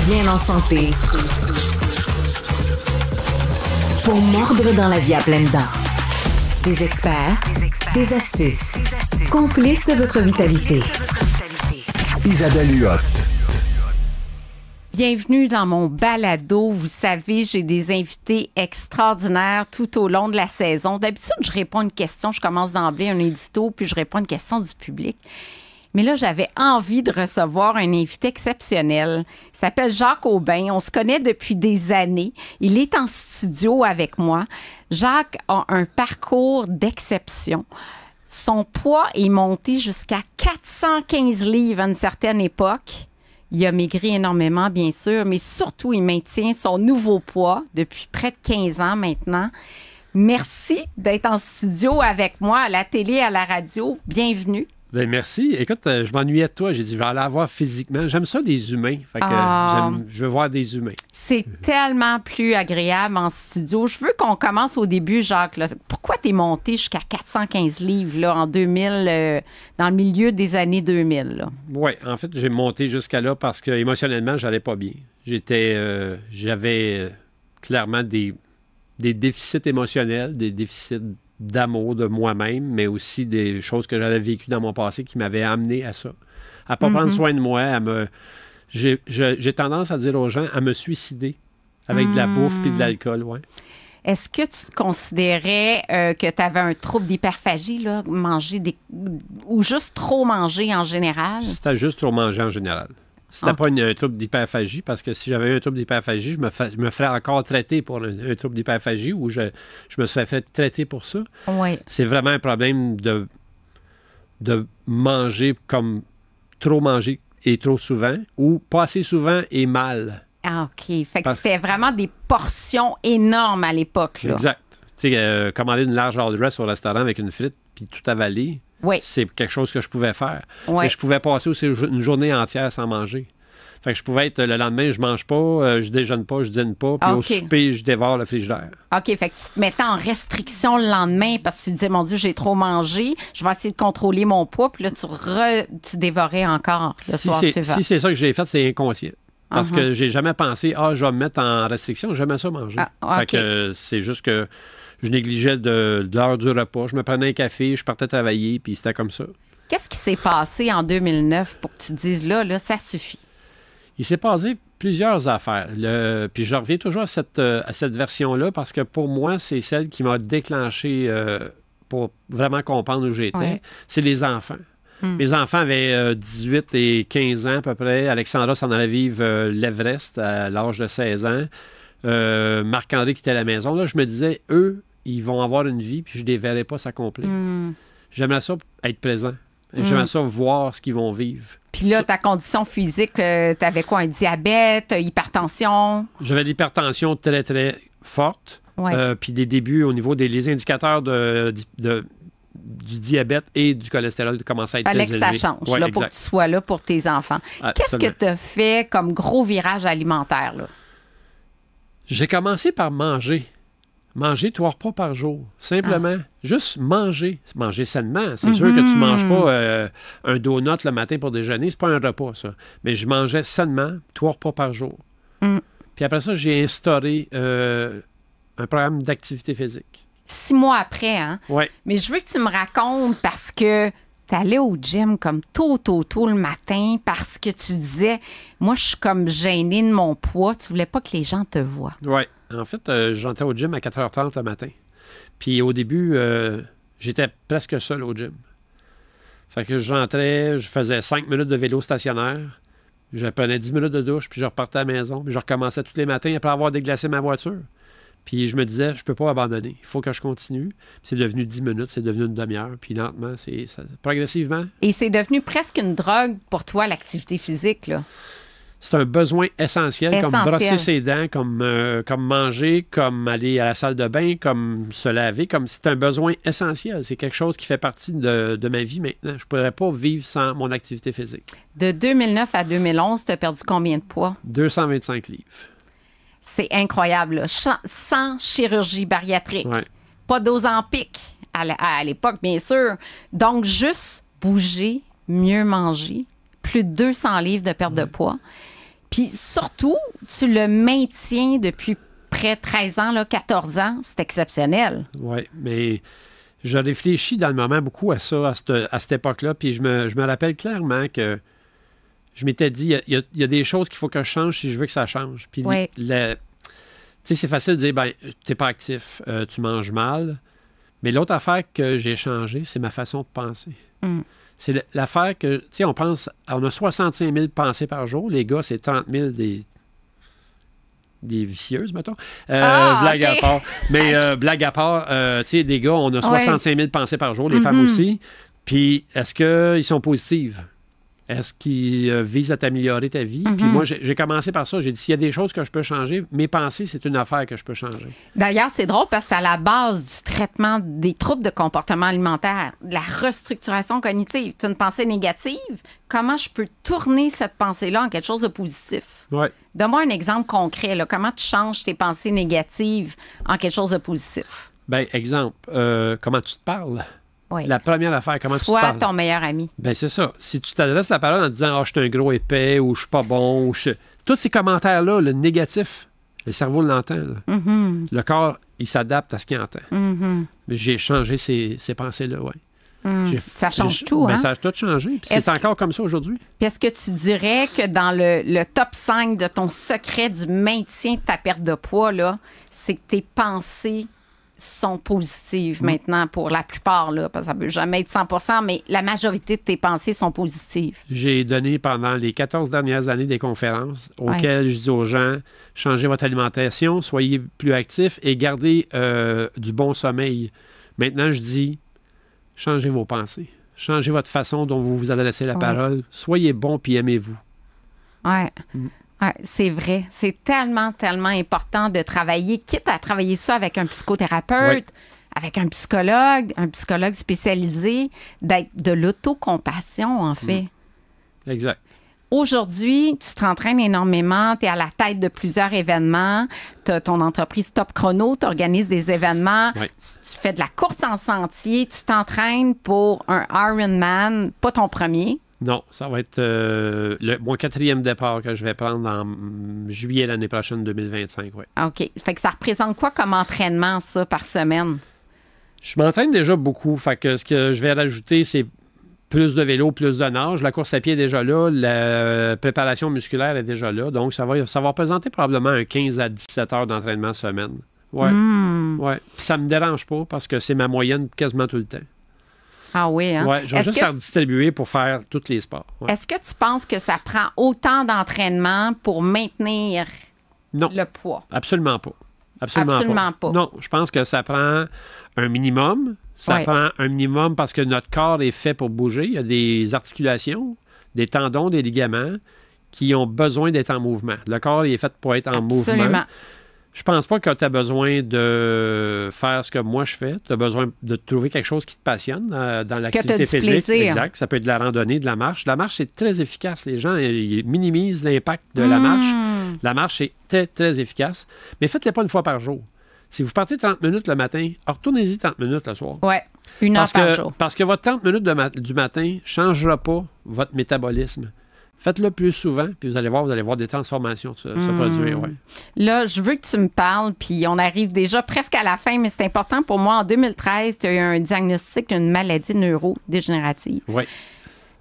bien en santé. Pour mordre dans la vie à pleines dents. Des experts, des astuces. Complices de votre vitalité. Isabelle Huot. Bienvenue dans mon balado. Vous savez, j'ai des invités extraordinaires tout au long de la saison. D'habitude, je réponds à une question, je commence d'emblée un édito, puis je réponds à une question du public. Mais là, j'avais envie de recevoir un invité exceptionnel. Il s'appelle Jacques Aubin. On se connaît depuis des années. Il est en studio avec moi. Jacques a un parcours d'exception. Son poids est monté jusqu'à 415 livres à une certaine époque. Il a maigri énormément, bien sûr, mais surtout, il maintient son nouveau poids depuis près de 15 ans maintenant. Merci d'être en studio avec moi, à la télé, à la radio. Bienvenue. Bien, merci. Écoute, je m'ennuyais de toi. J'ai dit, je vais aller la voir physiquement. J'aime ça, des humains. Fait que je veux voir des humains. C'est tellement plus agréable en studio. Je veux qu'on commence au début, Jacques. Là. Pourquoi t'es monté jusqu'à 415 livres là, en 2000, dans le milieu des années 2000? Oui, en fait, j'ai monté jusqu'à là parce que émotionnellement, j'allais pas bien. J'avais clairement des déficits émotionnels, des déficits d'amour de moi-même, mais aussi des choses que j'avais vécues dans mon passé qui m'avaient amené à ça. À pas prendre soin de moi, j'ai tendance à dire aux gens à me suicider avec de la bouffe et de l'alcool, ouais. Est-ce que tu te considérais que tu avais un trouble d'hyperphagie, là, ou juste trop manger en général? C'était juste trop manger en général. C'était pas un trouble d'hyperphagie, parce que si j'avais eu un trouble d'hyperphagie, je me ferais encore traiter pour un trouble d'hyperphagie ou je me serais fait traiter pour ça. Oui. C'est vraiment un problème de manger comme trop manger et trop souvent ou pas assez souvent et mal. Ah, OK. Fait que c'était vraiment des portions énormes à l'époque, là. Exact. Tu sais, commander une large hors dress au restaurant avec une frite puis tout avaler. Oui. C'est quelque chose que je pouvais faire. Oui. Mais je pouvais passer aussi une journée entière sans manger. Fait que je pouvais être le lendemain, je mange pas, je déjeune pas, je dîne pas, puis au souper, je dévore le frigidaire. OK, fait que tu te mettais en restriction le lendemain parce que tu disais, mon Dieu, j'ai trop mangé, je vais essayer de contrôler mon poids, puis là, tu dévorais encore le soir suivant. Si c'est ça que j'ai fait, c'est inconscient. Parce que j'ai jamais pensé, je vais me mettre en restriction, j'aimais ça manger. Fait que c'est juste que je négligeais l'heure du repas. Je me prenais un café, je partais travailler, puis c'était comme ça. Qu'est-ce qui s'est passé en 2009 pour que tu te dises, là, ça suffit? Il s'est passé plusieurs affaires. Puis je reviens toujours à cette version-là parce que pour moi, c'est celle qui m'a déclenché pour vraiment comprendre où j'étais. Ouais. C'est les enfants. Mes enfants avaient 18 et 15 ans à peu près. Alexandra s'en allait vivre l'Everest à l'âge de 16 ans. Marc-André quittait la maison. Là, je me disais, eux, ils vont avoir une vie, puis je ne les verrai pas s'accomplir. J'aimerais ça être présent. J'aimerais ça voir ce qu'ils vont vivre. Puis là, ta condition physique, tu avais quoi? Un diabète, hypertension? J'avais de l'hypertension très, très forte. Ouais. Puis des débuts au niveau des indicateurs du diabète et du cholestérol commençaient à être très élevés. Fallait que ça change là, pour que tu sois là pour tes enfants. Qu'est-ce que tu as fait comme gros virage alimentaire, là? J'ai commencé par manger. Manger 3 repas par jour. Simplement. Juste manger. Manger sainement. C'est sûr que tu ne manges pas un donut le matin pour déjeuner. C'est pas un repas, ça. Mais je mangeais sainement 3 repas par jour. Puis après ça, j'ai instauré un programme d'activité physique. 6 mois après, hein? Oui. Mais je veux que tu me racontes parce que tu allais au gym comme tôt le matin parce que tu disais, moi, je suis comme gênée de mon poids. Tu voulais pas que les gens te voient. Oui. En fait, j'entrais au gym à 4h30 le matin. Puis au début, j'étais presque seul au gym. Fait que j'entrais, je faisais 5 minutes de vélo stationnaire, je prenais 10 minutes de douche, puis je repartais à la maison, puis je recommençais tous les matins après avoir déglacé ma voiture. Puis je me disais, je peux pas abandonner, il faut que je continue. Puis c'est devenu 10 minutes, c'est devenu une demi-heure, puis lentement, progressivement. Et c'est devenu presque une drogue pour toi, l'activité physique, là? C'est un besoin essentiel, comme brosser ses dents, comme manger, comme aller à la salle de bain, comme se laver. C'est un besoin essentiel. C'est quelque chose qui fait partie de ma vie maintenant. Je ne pourrais pas vivre sans mon activité physique. De 2009 à 2011, tu as perdu combien de poids? 225 livres. C'est incroyable, là. Sans chirurgie bariatrique. Ouais. Pas d'Ozempic à l'époque, bien sûr. Donc, juste bouger, mieux manger, plus de 200 livres de perte de poids. Puis surtout, tu le maintiens depuis près de 13 ans, là, 14 ans. C'est exceptionnel. Oui, mais je réfléchis dans le moment beaucoup à ça, à cette époque-là. Puis je me rappelle clairement que je m'étais dit, il y a des choses qu'il faut que je change si je veux que ça change. Puis Oui. tu sais, c'est facile de dire, ben, t'es pas actif, tu manges mal. Mais l'autre affaire que j'ai changée, c'est ma façon de penser. C'est l'affaire que, tu sais, on a 65 000 pensées par jour. Les gars, c'est 30 000 des vicieuses, mettons. Blague à part. Mais blague à part, tu sais, des gars, on a 65 000 pensées par jour, les femmes aussi. Puis, est-ce qu'ils sont positives? Est-ce qu'ils visent à t'améliorer ta vie? Puis moi, j'ai commencé par ça. J'ai dit, s'il y a des choses que je peux changer, mes pensées, c'est une affaire que je peux changer. D'ailleurs, c'est drôle parce que c'est à la base du traitement des troubles de comportement alimentaire, de la restructuration cognitive. Tu as une pensée négative. Comment je peux tourner cette pensée-là en quelque chose de positif? Oui. Donne-moi un exemple concret. Là. Comment tu changes tes pensées négatives en quelque chose de positif? Bien, exemple, comment tu te parles? Oui. La première affaire, comment tu te Sois parles? ton meilleur ami. Bien, c'est ça. Si tu t'adresses la parole en disant « Ah, je suis un gros épais » ou « Je suis pas bon » ou tous ces commentaires-là, le négatif, le cerveau l'entend. Là. Le corps, il s'adapte à ce qu'il entend. Mais j'ai changé ces pensées-là, oui. Ça change tout, hein? Ça a tout changé. Puis c'est encore comme ça aujourd'hui. Puis est-ce que tu dirais que dans le top 5 de ton secret du maintien de ta perte de poids, là, c'est que tes pensées sont positives maintenant pour la plupart, là, parce que ça ne peut jamais être 100%, mais la majorité de tes pensées sont positives. J'ai donné pendant les 14 dernières années des conférences auxquelles je dis aux gens, changez votre alimentation, soyez plus actifs et gardez du bon sommeil. Maintenant, je dis, changez vos pensées. Changez votre façon dont vous vous adressez la parole. Soyez bon puis aimez-vous. Oui. Ouais, c'est vrai. C'est tellement, tellement important de travailler, quitte à travailler ça avec un psychothérapeute, avec un psychologue spécialisé, d'être de l'autocompassion, en fait. Exact. Aujourd'hui, tu t'entraînes énormément, tu es à la tête de plusieurs événements, tu as ton entreprise Top Chrono, tu organises des événements, tu fais de la course en sentier, tu t'entraînes pour un Ironman, pas ton premier. Non, ça va être mon 4e départ que je vais prendre en juillet l'année prochaine, 2025, oui. OK. Fait que ça représente quoi comme entraînement, ça, par semaine? Je m'entraîne déjà beaucoup. Fait que ce que je vais rajouter, c'est plus de vélo, plus de nage. La course à pied est déjà là. La préparation musculaire est déjà là. Donc, ça va représenter probablement un 15 à 17 heures d'entraînement semaine. Oui. Ouais. Puis ça me dérange pas parce que c'est ma moyenne quasiment tout le temps. Ah oui, hein? Oui, je vais juste la redistribuer pour faire tous les sports. Ouais. Est-ce que tu penses que ça prend autant d'entraînement pour maintenir le poids? Absolument pas. Absolument pas. Non, je pense que ça prend un minimum. Ça prend un minimum parce que notre corps est fait pour bouger. Il y a des articulations, des tendons, des ligaments qui ont besoin d'être en mouvement. Le corps il est fait pour être en mouvement. Je pense pas que tu as besoin de faire ce que moi je fais. Tu as besoin de trouver quelque chose qui te passionne dans l'activité physique. Plaisir. Exact. Ça peut être de la randonnée, de la marche. La marche, c'est très efficace. Les gens ils minimisent l'impact de la marche. La marche est très, très efficace. Mais faites-le pas une fois par jour. Si vous partez 30 minutes le matin, retournez-y 30 minutes le soir. Oui, 1 heure par jour. Parce que votre 30 minutes du matin ne changera pas votre métabolisme. Faites-le plus souvent, puis vous allez voir des transformations se produire. Ouais. Là, je veux que tu me parles, puis on arrive déjà presque à la fin, mais c'est important pour moi. En 2013, tu as eu un diagnostic d'une maladie neurodégénérative. Oui.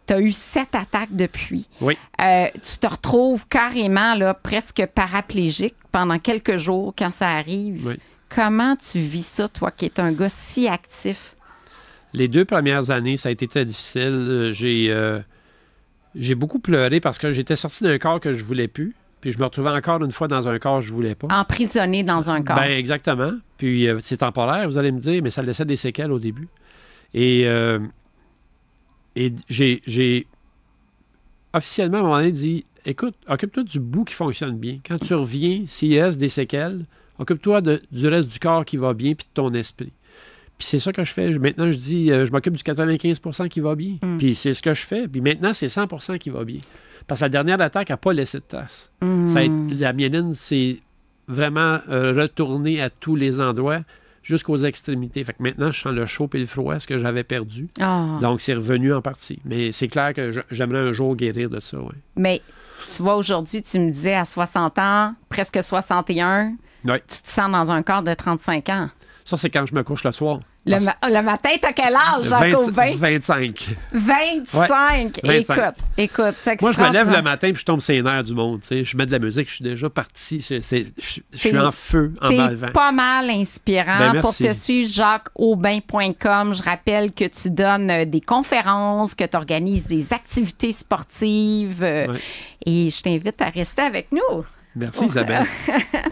Tu as eu 7 attaques depuis. Oui. Tu te retrouves carrément là, presque paraplégique pendant quelques jours quand ça arrive. Oui. Comment tu vis ça, toi, qui es un gars si actif? Les 2 premières années, ça a été très difficile. J'ai beaucoup pleuré parce que j'étais sorti d'un corps que je voulais plus. Puis je me retrouvais encore une fois dans un corps que je voulais pas. Emprisonné dans un corps. Ben exactement. Puis c'est temporaire, vous allez me dire, mais ça laissait des séquelles au début. Et j'ai officiellement, à un moment donné, dit, écoute, occupe-toi du bout qui fonctionne bien. Quand tu reviens, s'il reste des séquelles, occupe-toi du reste du corps qui va bien puis de ton esprit. Puis c'est ça que je fais. Maintenant, je dis, je m'occupe du 95 % qui va bien. Puis c'est ce que je fais. Puis maintenant, c'est 100 % qui va bien. Parce que la dernière attaque n'a pas laissé de trace. La myéline s'est vraiment retournée à tous les endroits. jusqu'aux extrémités. Fait que maintenant, je sens le chaud et le froid, ce que j'avais perdu. Ah. Donc, c'est revenu en partie. Mais c'est clair que j'aimerais un jour guérir de ça, oui. Mais tu vois, aujourd'hui, tu me disais à 60 ans, presque 61, Oui. tu te sens dans un corps de 35 ans. Ça, c'est quand je me couche le soir. Le matin, t'as quel âge, Jacques-Aubin? 25. 25! Ouais, 25. Écoute, c'est Moi, je me lève extraordinaire. le matin puis je tombe sur les nerfs du monde. T'sais. Je mets de la musique, je suis déjà parti. Je suis en feu en T'es m'enlevant. pas mal inspirant. Ben, Pour merci. te suivre, jacqueaubin.com. Je rappelle que tu donnes des conférences, que tu organises des activités sportives. Ouais. Et je t'invite à rester avec nous. Merci, Isabelle.